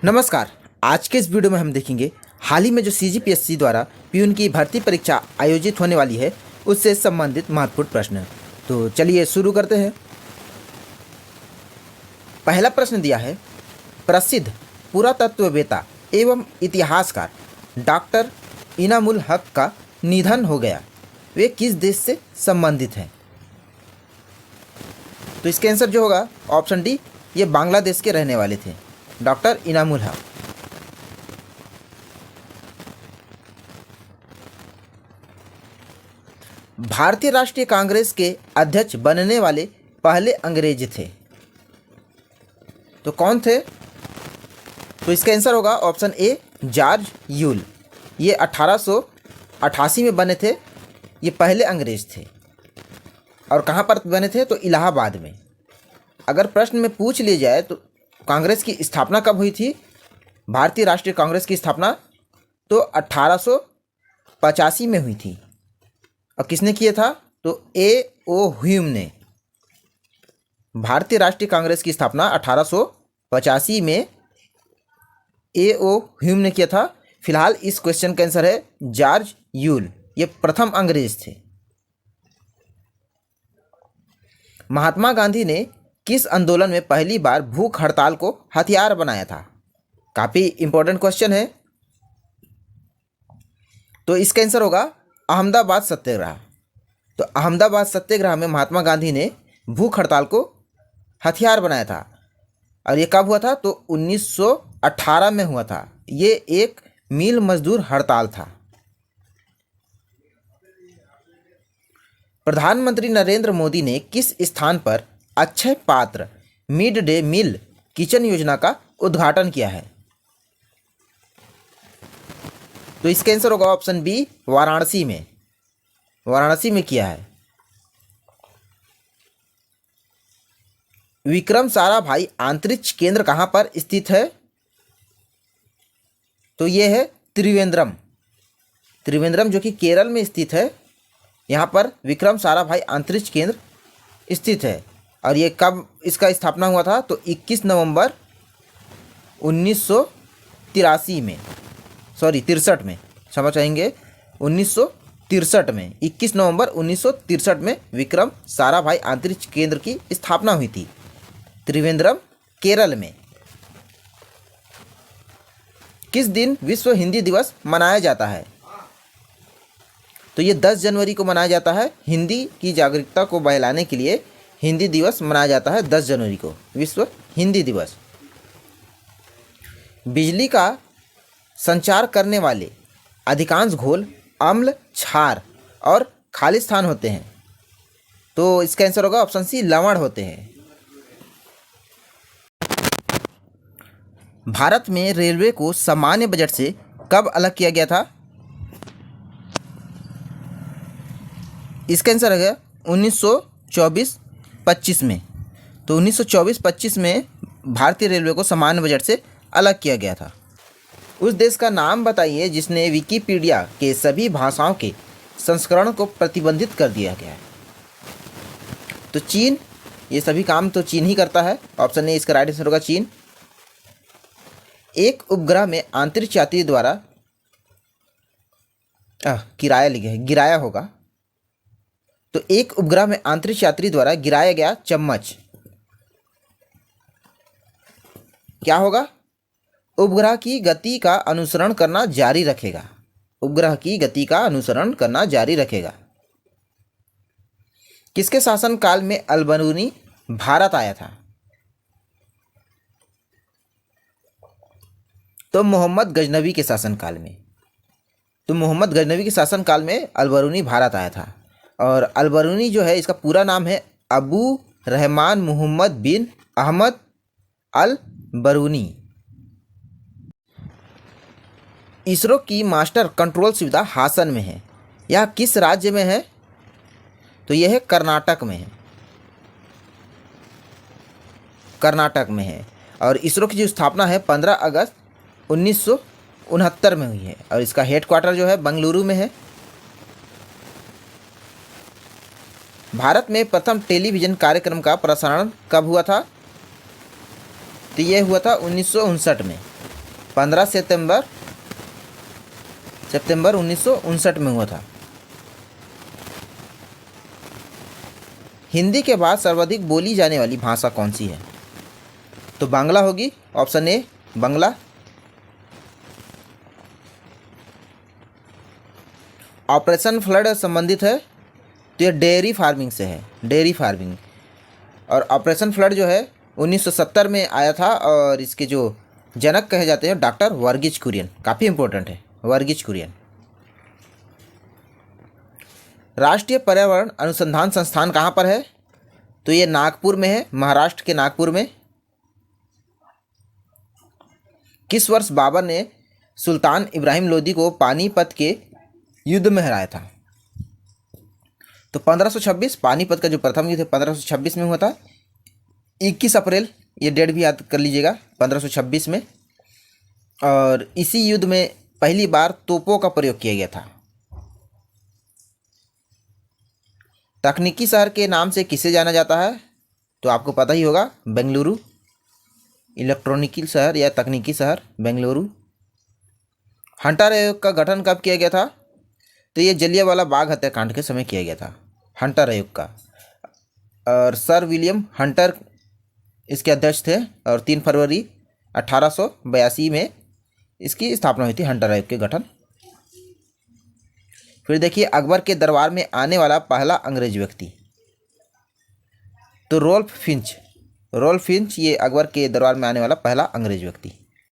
नमस्कार। आज के इस वीडियो में हम देखेंगे हाल ही में जो सीजीपीएससी द्वारा पीयून की भर्ती परीक्षा आयोजित होने वाली है उससे संबंधित महत्वपूर्ण प्रश्न। तो चलिए शुरू करते हैं। पहला प्रश्न दिया है, प्रसिद्ध पुरातत्ववेत्ता एवं इतिहासकार डॉक्टर इनामुल हक का निधन हो गया, वे किस देश से संबंधित हैं? तो इसका आंसर जो होगा ऑप्शन डी, ये बांग्लादेश के रहने वाले थे, डॉक्टर इनामुल हक। भारतीय राष्ट्रीय कांग्रेस के अध्यक्ष बनने वाले पहले अंग्रेज थे, तो कौन थे? तो इसका आंसर होगा ऑप्शन ए, जॉर्ज यूल। ये 1888 में बने थे, ये पहले अंग्रेज थे। और कहाँ पर बने थे? तो इलाहाबाद में। अगर प्रश्न में पूछ लिया जाए तो कांग्रेस की स्थापना कब हुई थी, भारतीय राष्ट्रीय कांग्रेस की स्थापना तो 1885 में हुई थी। और किसने किया था? तो ए.ओ. ह्यूम ने। भारतीय राष्ट्रीय कांग्रेस की स्थापना 1885 में ए.ओ. ह्यूम ने किया था। फिलहाल इस क्वेश्चन का आंसर है जॉर्ज यूल, ये प्रथम अंग्रेज थे। महात्मा गांधी ने किस आंदोलन में पहली बार भूख हड़ताल को हथियार बनाया था? काफ़ी इंपॉर्टेंट क्वेश्चन है। तो इसका आंसर होगा अहमदाबाद सत्याग्रह। तो अहमदाबाद सत्याग्रह में महात्मा गांधी ने भूख हड़ताल को हथियार बनाया था। और ये कब हुआ था? तो 1918 में हुआ था। ये एक मिल मजदूर हड़ताल था। प्रधानमंत्री नरेंद्र मोदी ने किस स्थान पर अक्षय पात्र मिड डे मील किचन योजना का उद्घाटन किया है? तो इसका आंसर होगा ऑप्शन बी, वाराणसी में। वाराणसी में किया है। विक्रम साराभाई अंतरिक्ष केंद्र कहाँ पर स्थित है? तो ये है त्रिवेंद्रम। त्रिवेंद्रम जो कि केरल में स्थित है, यहाँ पर विक्रम साराभाई अंतरिक्ष केंद्र स्थित है। और ये कब इसका स्थापना हुआ था? तो 21 नवंबर 1983 में, सॉरी 63 में, क्षमा चाहेंगे, 1963 में, 21 नवंबर 1963 में विक्रम साराभाई अंतरिक्ष केंद्र की स्थापना हुई थी, त्रिवेंद्रम, केरल में। किस दिन विश्व हिंदी दिवस मनाया जाता है? तो ये 10 जनवरी को मनाया जाता है। हिंदी की जागरूकता को बहलाने के लिए हिंदी दिवस मनाया जाता है 10 जनवरी को, विश्व हिंदी दिवस। बिजली का संचार करने वाले अधिकांश घोल अम्ल, क्षार और खालिस्तान होते हैं। तो इसका आंसर होगा ऑप्शन सी, लवण होते हैं। भारत में रेलवे को सामान्य बजट से कब अलग किया गया था? इसका आंसर है 1924-25 में। तो 1924-25 में भारतीय रेलवे को सामान्य बजट से अलग किया गया था। उस देश का नाम बताइए जिसने विकिपीडिया के सभी भाषाओं के संस्करण को प्रतिबंधित कर दिया गया है। तो चीन। ये सभी काम तो चीन ही करता है। ऑप्शन ए इसका राइट आंसर होगा चीन। एक उपग्रह में अंतरिक्ष यात्री द्वारा किराया लिखा है, गिराया होगा। तो एक उपग्रह में अंतरिक्ष यात्री द्वारा गिराया गया चम्मच क्या होगा? उपग्रह की गति का अनुसरण करना जारी रखेगा। उपग्रह की गति का अनुसरण करना जारी रखेगा। किसके शासनकाल में अल-बरूनी भारत आया था? तो मोहम्मद गजनवी के शासनकाल में। तो मोहम्मद गजनवी के शासनकाल में अल-बरूनी भारत आया था। और अल-बरूनी जो है, इसका पूरा नाम है अबू रहमान मोहम्मद बिन अहमद अल-बरूनी। इसरो की मास्टर कंट्रोल सुविधा हासन में है। यह किस राज्य में है? तो यह है कर्नाटक में है। कर्नाटक में है। और इसरो की जो स्थापना है 15 अगस्त 1969 में हुई है। और इसका हेडक्वार्टर जो है बेंगलुरु में है। भारत में प्रथम टेलीविज़न कार्यक्रम का प्रसारण कब हुआ था? तो ये हुआ था 1959 में। 15 सितंबर 1959 में हुआ था। हिंदी के बाद सर्वाधिक बोली जाने वाली भाषा कौन सी है? तो बांग्ला होगी, option A Bangla. Operation flood संबंधित है तो ये डेयरी फार्मिंग से है, डेयरी फार्मिंग। और ऑपरेशन फ्लड जो है 1970 में आया था और इसके जो जनक कहे जाते हैं डॉक्टर वर्गीज कुरियन, काफ़ी इंपॉर्टेंट है वर्गीज कुरियन। राष्ट्रीय पर्यावरण अनुसंधान संस्थान कहाँ पर है? तो ये नागपुर में है, महाराष्ट्र के नागपुर में। किस वर्ष बाबर ने सुल्तान इब्राहिम लोदी को पानीपत के युद्ध में हराया था? तो 1526, पानीपत का जो प्रथम युद्ध है 1526 में हुआ था। 21 अप्रैल, ये डेट भी याद कर लीजिएगा, 1526 में। और इसी युद्ध में पहली बार तोपों का प्रयोग किया गया था। तकनीकी शहर के नाम से किसे जाना जाता है? तो आपको पता ही होगा, बेंगलुरु। इलेक्ट्रॉनिकी शहर या तकनीकी शहर बेंगलुरु। हंटर आयोग का गठन कब किया गया था? तो ये जलियांवाला बाग हत्याकांड के समय किया गया था, हंटर आयोग का। और सर विलियम हंटर इसके अध्यक्ष थे और 3 फरवरी 1882 में इसकी स्थापना हुई थी, हंटर आयोग के गठन। फिर देखिए, अकबर के दरबार में आने वाला पहला अंग्रेज व्यक्ति, तो रोल्फ फिंच। रोल्फ फिंच ये अकबर के दरबार में आने वाला पहला अंग्रेज व्यक्ति।